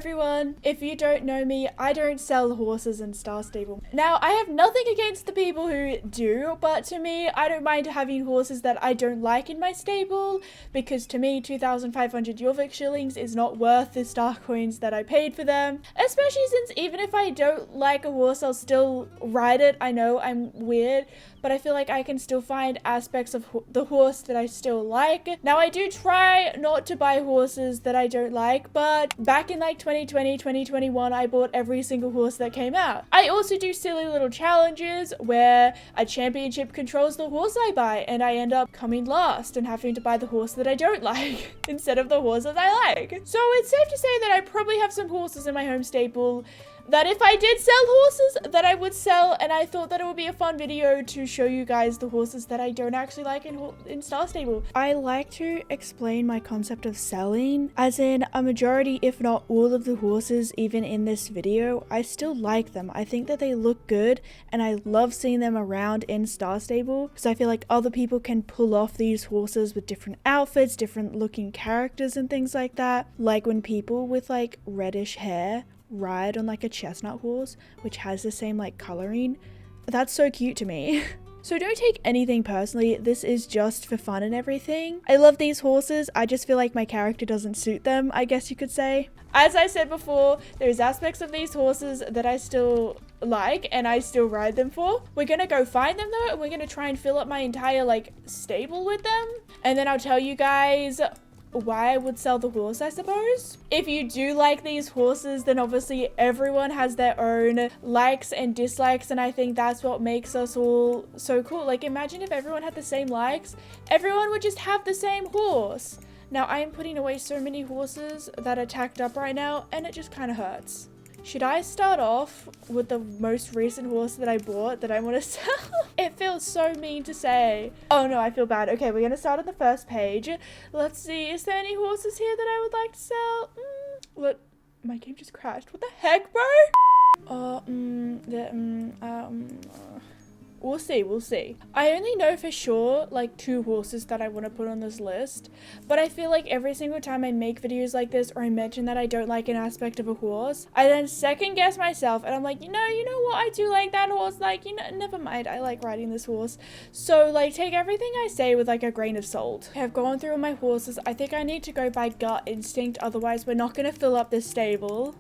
everyone. If you don't know me, I don't sell horses in Star Stable. Now, I have nothing against the people who do, but to me, I don't mind having horses that I don't like in my stable, because to me, 2,500 Jorvik shillings is not worth the star coins that I paid for them, especially since even if I don't like a horse, I'll still ride it. I know I'm weird, but I feel like I can still find aspects of the horse that I still like. Now, I do try not to buy horses that I don't like, but back in like 2020, 2021, I bought every single horse that came out. I also do silly little challenges where a championship controls the horse I buy, and I end up coming last and having to buy the horse that I don't like instead of the horses I like. So it's safe to say that I probably have some horses in my home stable that if I did sell horses, that I would sell, and I thought that it would be a fun video to show you guys the horses that I don't actually like in Star Stable. I like to explain my concept of selling, as in a majority, if not all of the horses, even in this video, I still like them. I think that they look good, and I love seeing them around in Star Stable, because I feel like other people can pull off these horses with different outfits, different looking characters and things like that. Like when people with like reddish hair ride on like a chestnut horse which has the same like coloring. That's so cute to me. So don't take anything personally, this is just for fun and everything. I love these horses, I just feel like my character doesn't suit them, I guess you could say. As I said before, there's aspects of these horses that I still like and I still ride them for. We're gonna go find them though, and we're gonna try and fill up my entire like stable with them, and then I'll tell you guys why I would sell the horse, I suppose. If you do like these horses, then obviously everyone has their own likes and dislikes, and I think that's what makes us all so cool. Like, imagine if everyone had the same likes, everyone would just have the same horse. Now, I am putting away so many horses that are tacked up right now, and it just kind of hurts. Should I start off with the most recent horse that I bought that I want to sell? It feels so mean to say. Oh no, I feel bad. Okay, we're going to start on the first page. Let's see, is there any horses here that I would like to sell? What? My game just crashed. What the heck, bro? We'll see. I only know for sure like 2 horses that I want to put on this list, but I feel like every single time I make videos like this or I mention that I don't like an aspect of a horse, I then second guess myself and I'm like, you know what, I do like that horse, like, never mind, I like riding this horse. So like, take everything I say with like a grain of salt. I've gone through all my horses. I think I need to go by gut instinct, otherwise we're not going to fill up this stable.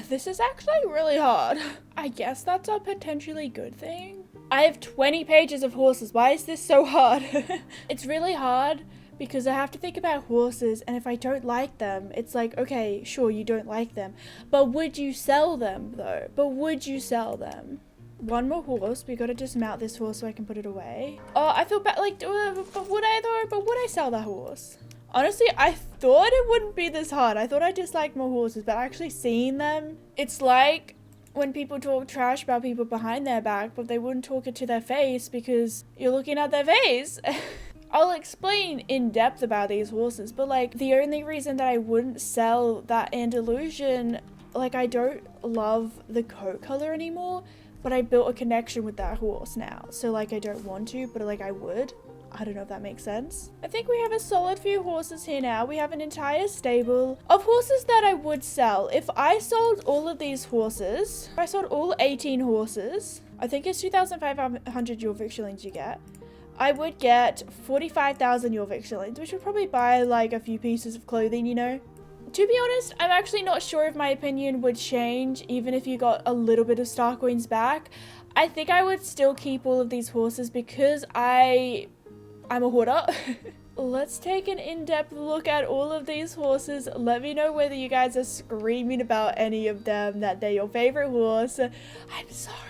This is actually really hard. I guess that's a potentially good thing. I have 20 pages of horses. Why is this so hard? It's really hard because I have to think about horses, and if I don't like them, it's like, okay, sure, you don't like them, but would you sell them though? One more horse. We gotta dismount this horse so I can put it away. Oh, I feel bad. Like, but would I though? But would I sell that horse? Honestly, I thought it wouldn't be this hard. I thought I disliked more horses, but actually seeing them, it's like when people talk trash about people behind their back, but they wouldn't talk it to their face because you're looking at their face. I'll explain in depth about these horses, but like the only reason that I wouldn't sell that Andalusian, like I don't love the coat color anymore, but I built a connection with that horse now. So like I don't want to, but like I would. I don't know if that makes sense. I think we have a solid few horses here now. We have an entire stable of horses that I would sell. If I sold all of these horses, if I sold all 18 horses, I think it's 2,500 Jorvik shillings you get. I would get 45,000 Jorvik shillings, which would probably buy like a few pieces of clothing, To be honest, I'm actually not sure if my opinion would change even if you got a little bit of star coins back. I think I would still keep all of these horses because I'm a hoarder. Let's take an in-depth look at all of these horses. Let me know whether you guys are screaming about any of them, that they're your favorite horse. I'm sorry.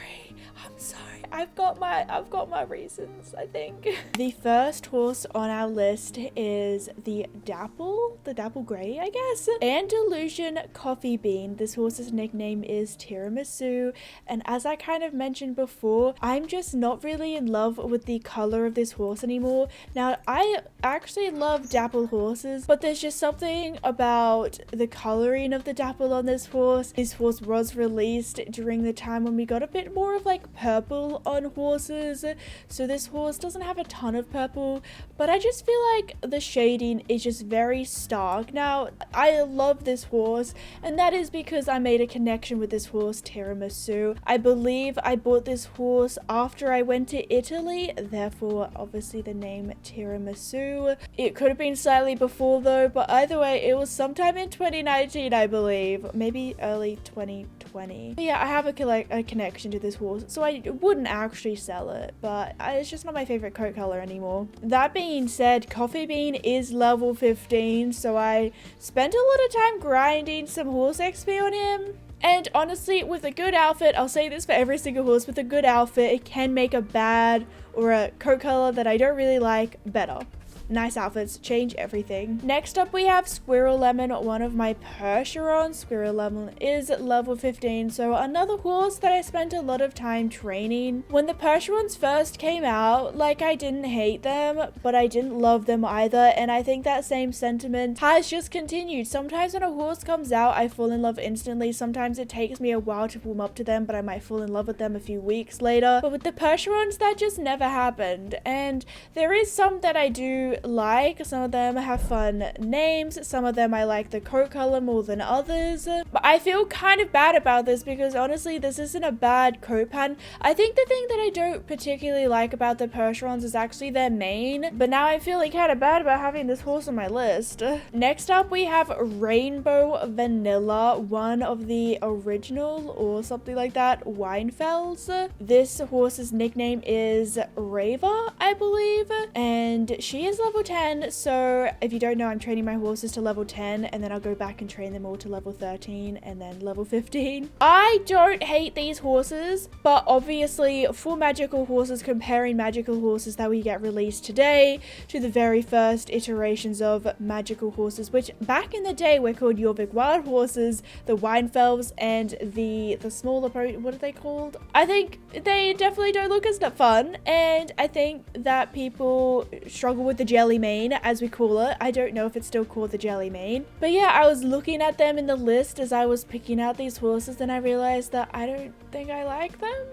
I've got my reasons, I think. The first horse on our list is the Dapple Grey, I guess. Andalusian Coffee Bean. This horse's nickname is Tiramisu, and as I kind of mentioned before, I'm just not really in love with the color of this horse anymore. Now, I actually love dapple horses, but there's just something about the coloring of the dapple on this horse. This horse was released during the time when we got a bit more of like purple purple on horses. So this horse doesn't have a ton of purple, but I just feel like the shading is just very stark. Now, I love this horse, and that is because I made a connection with this horse, Tiramisu. I believe I bought this horse after I went to Italy, therefore obviously the name Tiramisu. It could have been slightly before though, but either way, it was sometime in 2019, I believe, maybe early 2020. But yeah, I have a connection to this horse, so I wouldn't actually sell it, but it's just not my favorite coat color anymore. That being said, Coffee Bean is level 15, so I spent a lot of time grinding some horse XP on him. And honestly, with a good outfit, I'll say this for every single horse, with a good outfit, it can make a bad or a coat color that I don't really like better. Nice outfits change everything. Next up, we have Squirrel Lemon, one of my Percherons. Squirrel Lemon is level 15, so another horse that I spent a lot of time training. When the Percherons first came out, like, I didn't hate them, but I didn't love them either, and I think that same sentiment has just continued. Sometimes when a horse comes out, I fall in love instantly. Sometimes it takes me a while to warm up to them, but I might fall in love with them a few weeks later. But with the Percherons, that just never happened, and there is some that I do like. Some of them have fun names, some of them I like the coat color more than others, but I feel kind of bad about this because honestly this isn't a bad coat pattern. I think the thing that I don't particularly like about the Percherons is actually their mane, but now I'm feeling kind of bad about having this horse on my list. Next up, we have Rainbow Vanilla, one of the original or something like that Winefells. This horse's nickname is Rava, I believe, and she is level 10, so if you don't know, I'm training my horses to level 10 and then I'll go back and train them all to level 13 and then level 15. I don't hate these horses, but obviously for magical horses, comparing magical horses that we get released today to the very first iterations of magical horses, which back in the day were called Jorvik wild horses, the Winefells, and the smaller, what are they called? I think they definitely don't look as fun, and I think that people struggle with the jelly mane, as we call it. I don't know if it's still called the jelly mane, but yeah, I was looking at them in the list as I was picking out these horses, and I realized that I don't think I like them.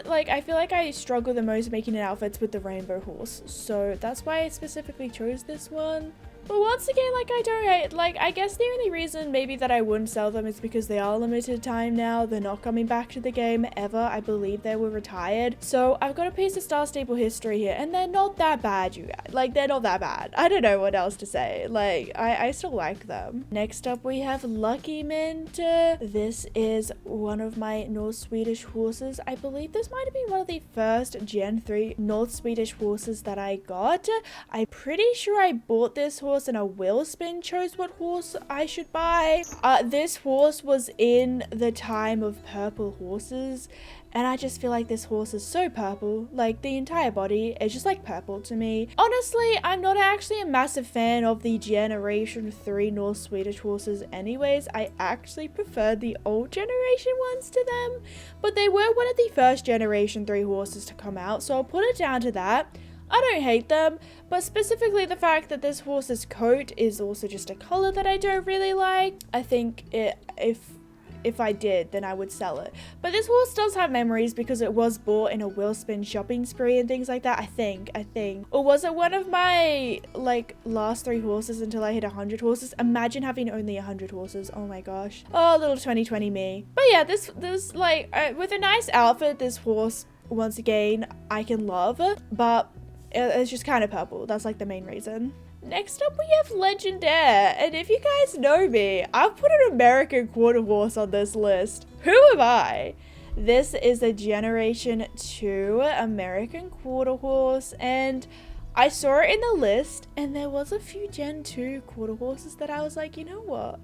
Like, I feel like I struggle the most making outfits with the rainbow horse, so that's why I specifically chose this one. But once again, like, I don't hate, like, I guess the only reason maybe that I wouldn't sell them is because they are limited time now. They're not coming back to the game ever. I believe they were retired. So I've got a piece of Star Stable history here, and they're not that bad, you guys. Like, they're not that bad. I don't know what else to say. Like, I still like them. Next up, we have Lucky Mint. This is one of my North Swedish horses. I believe this might have been one of the first Gen 3 North Swedish horses that I got. I'm pretty sure I bought this horse and a wheel spin chose what horse I should buy. This horse was in the time of purple horses, and I just feel like this horse is so purple. Like, the entire body is just like purple to me. Honestly, I'm not actually a massive fan of the Generation 3 North Swedish horses anyways. I actually prefer the old generation ones to them, but they were one of the first Generation 3 horses to come out, so I'll put it down to that. I don't hate them, but specifically the fact that this horse's coat is also just a color that I don't really like. I think if I did, then I would sell it. But this horse does have memories because it was bought in a wheel spin shopping spree and things like that, I think. Or was it one of my, like, last 3 horses until I hit 100 horses? Imagine having only 100 horses. Oh my gosh. Oh, little 2020 me. But yeah, this like, with a nice outfit, this horse, once again, I can love, but it's just kind of purple. That's like the main reason. Next up, we have Legendaire, and if you guys know me, I've put an American quarter horse on this list. Who am I? This is a Generation 2 American quarter horse, and I saw it in the list, and there was a few Gen 2 quarter horses that I was like, you know what?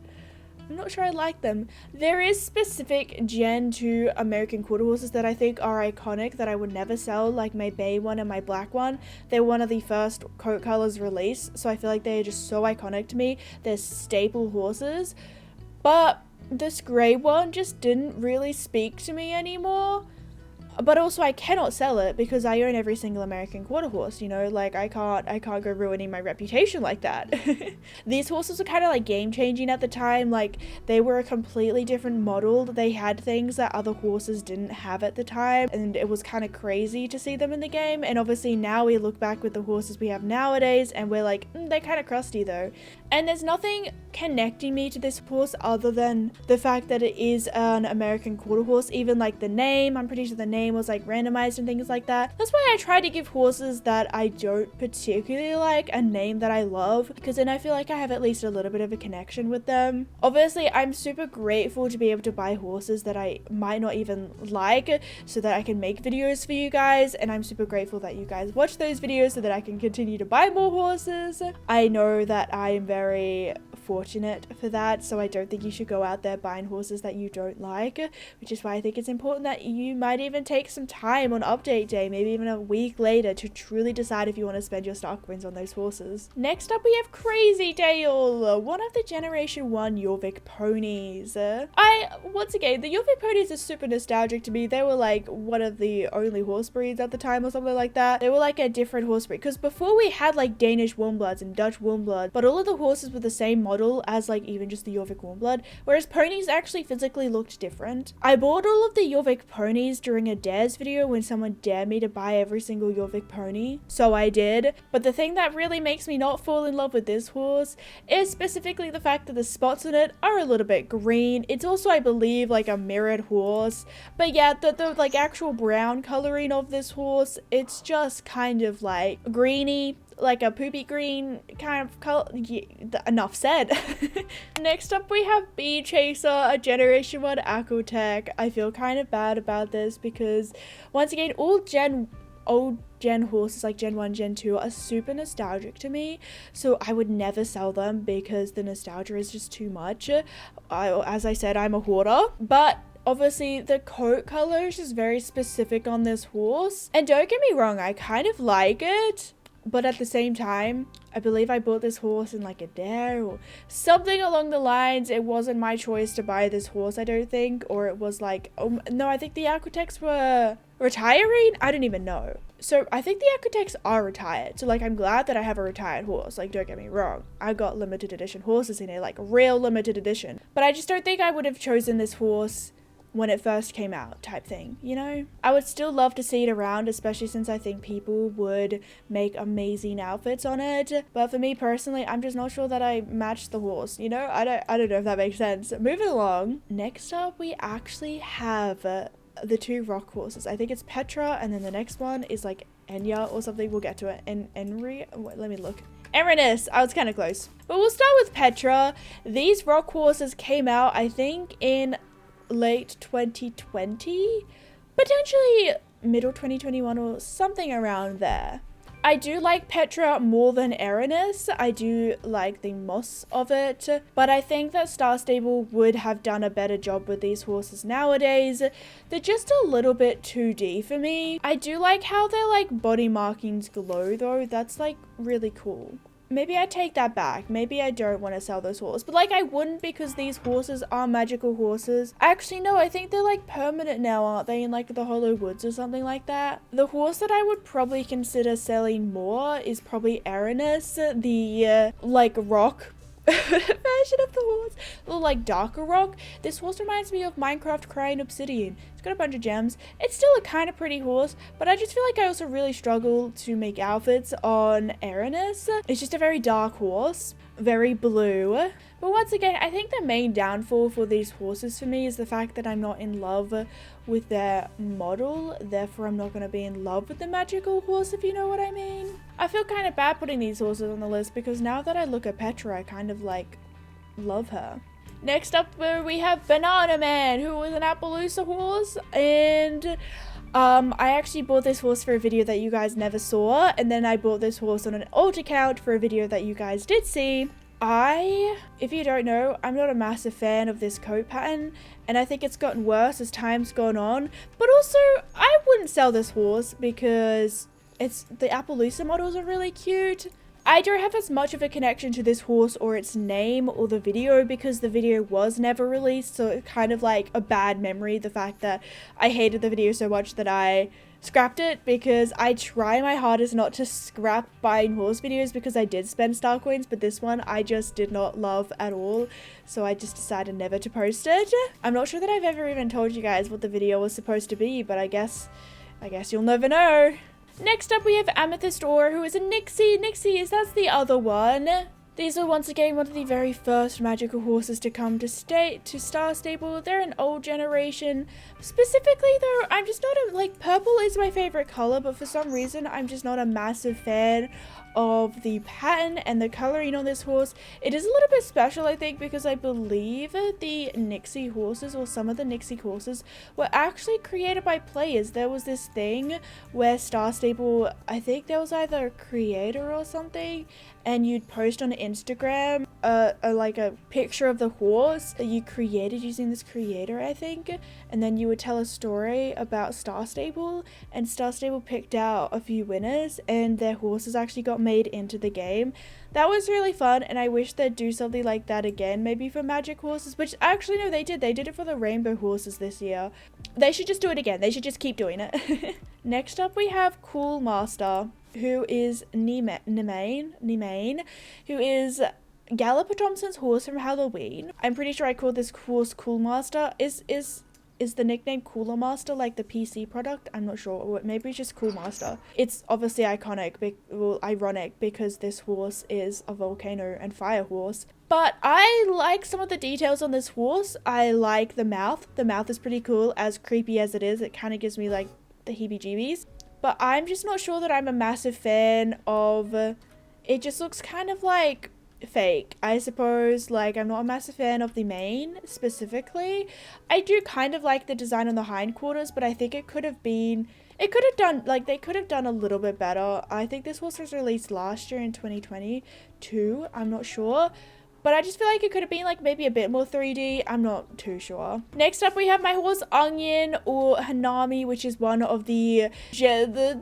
I'm not sure I like them. There is specific Gen 2 American quarter horses that I think are iconic that I would never sell, like my bay one and my black one. They're one of the first coat colors released, so I feel like they are just so iconic to me. They're staple horses. But this gray one just didn't really speak to me anymore. but also I cannot sell it because I own every single American quarter horse, you know, like I can't go ruining my reputation like that. These horses were kind of like game changing at the time. Like they were a completely different model. They had things that other horses didn't have at the time, and it was kind of crazy to see them in the game. And obviously now we look back with the horses we have nowadays and we're like, they're kind of crusty though. And there's nothing connecting me to this horse other than the fact that it is an American quarter horse. Even like the name, I'm pretty sure the name was like randomized and things like that. That's why I try to give horses that I don't particularly like a name that I love, because then I feel like I have at least a little bit of a connection with them. Obviously I'm super grateful to be able to buy horses that I might not even like so that I can make videos for you guys, and I'm super grateful that you guys watch those videos so that I can continue to buy more horses. I know that I am very fortunate for that, so I don't think you should go out there buying horses that you don't like, which is why I think it's important that you might even take some time on update day, maybe even a week later, to truly decide if you want to spend your star coins on those horses. Next up we have Crazy Tail, one of the Generation 1 Jorvik ponies. Once again, the Jorvik ponies are super nostalgic to me. They were like one of the only horse breeds at the time or something like that. They were like a different horse breed, because before we had like Danish Warmbloods and Dutch Warmbloods, but all of the horses were the same model as like even just the Jorvik Warmblood, whereas ponies actually physically looked different. I bought all of the Jorvik ponies during a dares video when someone dared me to buy every single Jorvik pony, so I did. But the thing that really makes me not fall in love with this horse is specifically the fact that the spots on it are a little bit green. It's also, I believe, like a mirrored horse, but yeah, the like actual brown coloring of this horse, it's just kind of like greeny, like a poopy green kind of color. Yeah, enough said. Next up we have Bee Chaser, a Generation 1 Aquatech. I feel kind of bad about this because once again, old gen horses like Gen 1, Gen 2 are super nostalgic to me, so I would never sell them because the nostalgia is just too much. As I said, I'm a hoarder, but obviously the coat color is just very specific on this horse, and don't get me wrong, I kind of like it, but at the same time, I believe I bought this horse in like a dare or something along the lines. It wasn't my choice to buy this horse, I don't think, or it was like, oh no, I think the Aquatechs were retiring? I don't even know. So I think the Aquatechs are retired. So like, I'm glad that I have a retired horse. Like, don't get me wrong, I got limited edition horses in here, like real limited edition. But I just don't think I would have chosen this horse when it first came out type thing, you know? I would still love to see it around, especially since I think people would make amazing outfits on it. But for me personally, I'm just not sure that I matched the horse, you know? I don't know if that makes sense. Moving along. Next up, we actually have the two rock horses. I think it's Petra, and then the next one is like Enya or something. We'll get to it. Henry, let me look. Ainus, I was kind of close. But we'll start with Petra. These rock horses came out, I think, in late 2020, potentially middle 2021 or something around there. I do like Petra more than Ainus. I do like the moss of it, but I think that Star Stable would have done a better job with these horses nowadays. They're just a little bit 2D for me. I do like how their like body markings glow though. That's like really cool. Maybe I take that back. Maybe I don't want to sell those horses. But like, I wouldn't, because these horses are magical horses. Actually, no, I think they're like permanent now, aren't they? In like the Hollow Woods or something like that. The horse that I would probably consider selling more is probably Ainus, the like rock version of the horse, or like darker rock. This horse reminds me of Minecraft Crying Obsidian. It's got a bunch of gems. It's still a kind of pretty horse, but I just feel like I also really struggle to make outfits on Ainus. It's just a very dark horse, very blue. But once again, I think the main downfall for these horses for me is the fact that I'm not in love with their model, therefore I'm not going to be in love with the magical horse, if you know what I mean. I feel kind of bad putting these horses on the list, because now that I look at Petra, I kind of like love her. Next up we have Banana Man, who was an Appaloosa horse, and I actually bought this horse for a video that you guys never saw, and then I bought this horse on an alt account for a video that you guys did see. If you don't know, I'm not a massive fan of this coat pattern, and I think it's gotten worse as time's gone on, but also I wouldn't sell this horse because the Appaloosa models are really cute, I don't have as much of a connection to this horse or its name or the video because the video was never released, so it's kind of like a bad memory, the fact that I hated the video so much that I scrapped it, because I try my hardest not to scrap buying horse videos because I did spend star coins, but this one I just did not love at all, so I just decided never to post it. I'm not sure that I've ever even told you guys what the video was supposed to be, but I guess you'll never know. Next up we have Amethyst, who is a Nixie. Nixie that's the other one. These are once again one of the very first magical horses to come to Star Stable. They're an old generation. Specifically though, I'm just not like, purple is my favorite color, but for some reason I'm just not a massive fan of the pattern and the coloring on this horse. It is a little bit special, I think, because I believe the Nixie horses, or some of the Nixie horses, were actually created by players. There was this thing where Star Stable, I think there was either a creator or something, and you'd post on Instagram like a picture of the horse that you created using this creator, I think, and then you would tell a story about Star Stable, and Star Stable picked out a few winners and their horses actually got made into the game. That was really fun, and I wish they'd do something like that again, maybe for magic horses, which actually no, they did it for the rainbow horses this year. They should just do it again. They should just keep doing it. Next up we have Cool Master, who is Nemain, who is Gallopper Thompson's horse from Halloween. I'm pretty sure I called this horse Cool Master. Is the nickname Cooler Master like the PC product? I'm not sure. Or maybe it's just Cool Master. It's obviously ironic because this horse is a volcano and fire horse. But I like some of the details on this horse. I like the mouth. The mouth is pretty cool, as creepy as it is. It kind of gives me like the heebie-jeebies. But I'm just not sure that I'm a massive fan of... It just looks kind of like fake, I suppose. Like, I'm not a massive fan of the mane specifically. I do kind of like the design on the hindquarters, but I think they could have done a little bit better. I think this horse was released last year in 2022. I'm not sure. But I just feel like it could have been like maybe a bit more 3D. I'm not too sure. Next up we have my horse Onion, or Hanami, which is one of the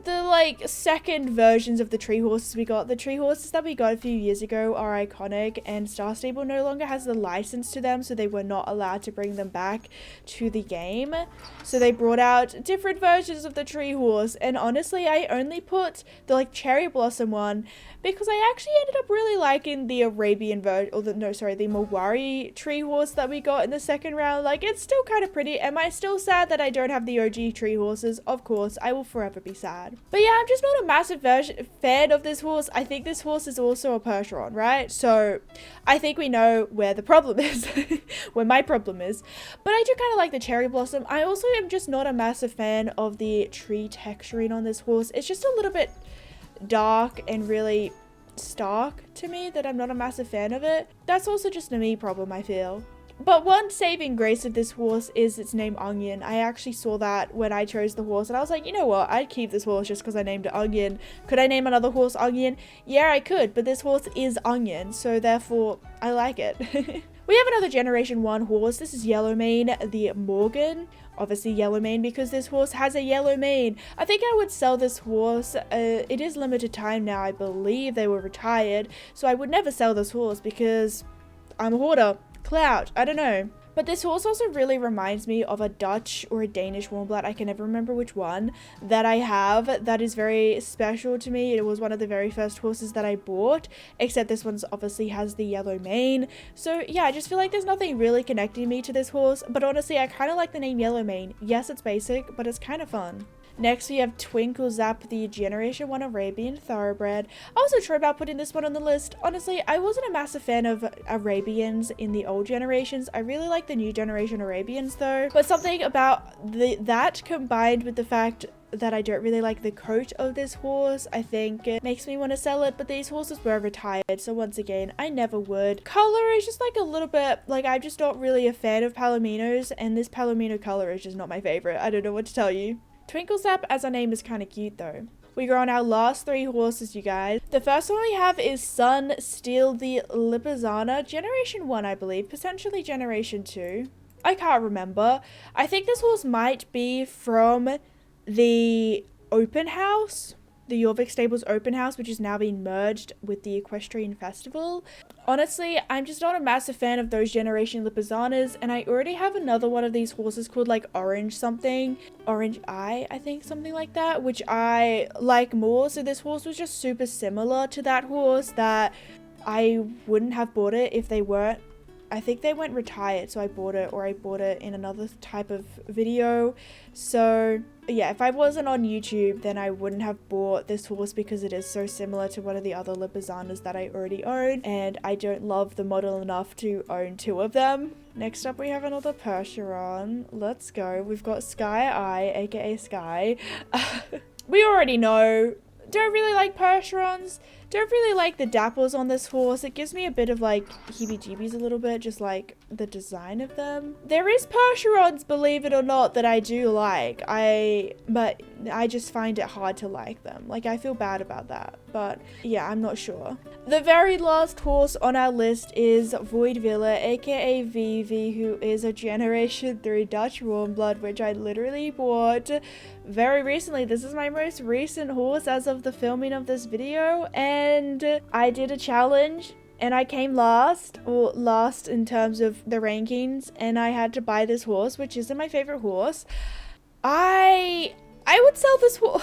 like second versions of the tree horses we got. The tree horses that we got a few years ago are iconic, and Star Stable no longer has the license to them, so they were not allowed to bring them back to the game. So they brought out different versions of the tree horse, and honestly I only put the like cherry blossom one because I actually ended up really liking the Arabian version, or the Mawari tree horse that we got in the second round. Like, it's still kind of pretty. Am I still sad that I don't have the OG tree horses? Of course, I will forever be sad. But yeah, I'm just not a massive fan of this horse. I think this horse is also a Percheron, right? So I think we know where the problem is, where my problem is. But I do kind of like the cherry blossom. I also am just not a massive fan of the tree texturing on this horse. It's just a little bit dark and really stark to me, that I'm not a massive fan of it. That's also just a me problem, I feel. But one saving grace of this horse is its name Onion. I actually saw that when I chose the horse, and I was like, you know what, I'd keep this horse just because I named it Onion. Could I name another horse Onion? Yeah, I could, but this horse is Onion, so therefore I like it. We have another Generation 1 horse. This is Yellow Mane, the Morgan. Obviously yellow mane because this horse has a yellow mane. I think I would sell this horse. It is limited time now. I believe they were retired. So I would never sell this horse because I'm a hoarder. Clout. I don't know. But this horse also really reminds me of a Dutch or a Danish warmblood, I can never remember which one, that I have that is very special to me. It was one of the very first horses that I bought, except this one's obviously has the yellow mane. So yeah, I just feel like there's nothing really connecting me to this horse, but honestly, I kind of like the name Yellow Mane. Yes, it's basic, but it's kind of fun. Next, we have Twinkle Zap, the Generation 1 Arabian Thoroughbred. I wasn't sure about putting this one on the list. Honestly, I wasn't a massive fan of Arabians in the old generations. I really like the new generation Arabians though. But something about that combined with the fact that I don't really like the coat of this horse, I think it makes me want to sell it. But these horses were retired, so once again, I never would. Color is just like a little bit, like I'm just not really a fan of Palominos, and this Palomino color is just not my favorite. I don't know what to tell you. Twinkle Zap as a name is kind of cute though. We go on our last three horses, you guys. The first one we have is Sun Steel the Lipizana, Generation 1 I believe, potentially Generation 2. I can't remember. I think this horse might be from the open house. the Jorvik Stables open house, which is now being merged with the Equestrian Festival. Honestly, I'm just not a massive fan of those generation Lipizzaners, and I already have another one of these horses called like Orange something, Orange Eye, I think, something like that, which I like more. So this horse was just super similar to that horse that I wouldn't have bought it if they weren't. I think they went retired, so I bought it, or I bought it in another type of video. So yeah, if I wasn't on YouTube, then I wouldn't have bought this horse because it is so similar to one of the other Lipizzaners that I already own, and I don't love the model enough to own 2 of them. Next up, we have another Percheron. Let's go. We've got Sky Eye, aka Sky. We already know. Don't really like Percherons. Don't really like the dapples on this horse. It gives me a bit of like heebie-jeebies a little bit, just like the design of them. There is Percherons, believe it or not, that I do like. But I just find it hard to like them. Like, I feel bad about that. But yeah, I'm not sure. The very last horse on our list is Voidvilla, aka Vivi, who is a Generation 3 Dutch Warmblood, which I literally bought very recently. This is my most recent horse as of the filming of this video, and I did a challenge and I came last, or last in terms of the rankings, and I had to buy this horse, which isn't my favorite horse. I would sell this horse.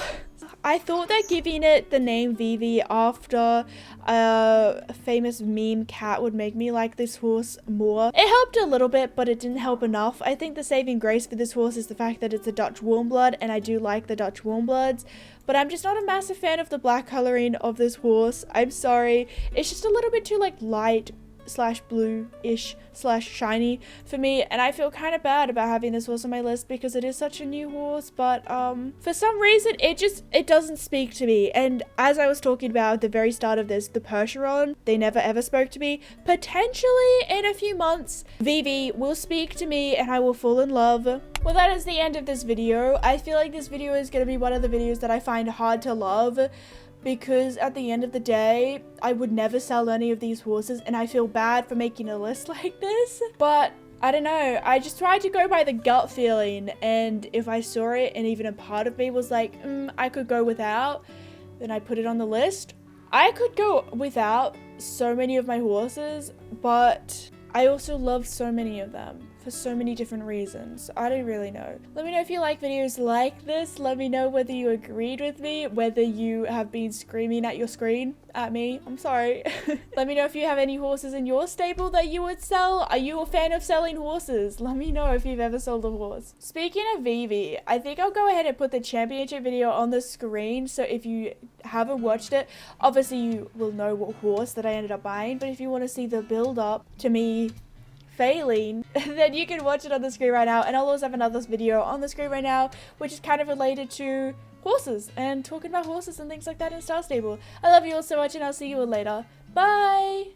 I thought that giving it the name Vivi after a famous meme cat would make me like this horse more. It helped a little bit, but it didn't help enough. I think the saving grace for this horse is the fact that it's a Dutch Warmblood, and I do like the Dutch Warmbloods, but I'm just not a massive fan of the black coloring of this horse. I'm sorry. It's just a little bit too like light / blue-ish / shiny for me, and I feel kind of bad about having this horse on my list because it is such a new horse, but for some reason it doesn't speak to me. And as I was talking about at the very start of this, the Percheron, they never ever spoke to me. Potentially in a few months Vivi will speak to me and I will fall in love. Well, that is the end of this video. I feel like this video is going to be one of the videos that I find hard to love, because at the end of the day, I would never sell any of these horses, and I feel bad for making a list like this. But I don't know, I just tried to go by the gut feeling, and if I saw it and even a part of me was like, I could go without, then I put it on the list. I could go without so many of my horses, but I also love so many of them for so many different reasons. I don't really know. Let me know if you like videos like this. Let me know whether you agreed with me, whether you have been screaming at your screen at me. I'm sorry. Let me know if you have any horses in your stable that you would sell. Are you a fan of selling horses? Let me know if you've ever sold a horse. Speaking of Vivi, I think I'll go ahead and put the championship video on the screen, so if you haven't watched it, obviously you will know what horse that I ended up buying, but if you want to see the build up to me failing, then you can watch it on the screen right now. And I'll also have another video on the screen right now, which is kind of related to horses and talking about horses and things like that in Star Stable. I love you all so much, and I'll see you all later. Bye!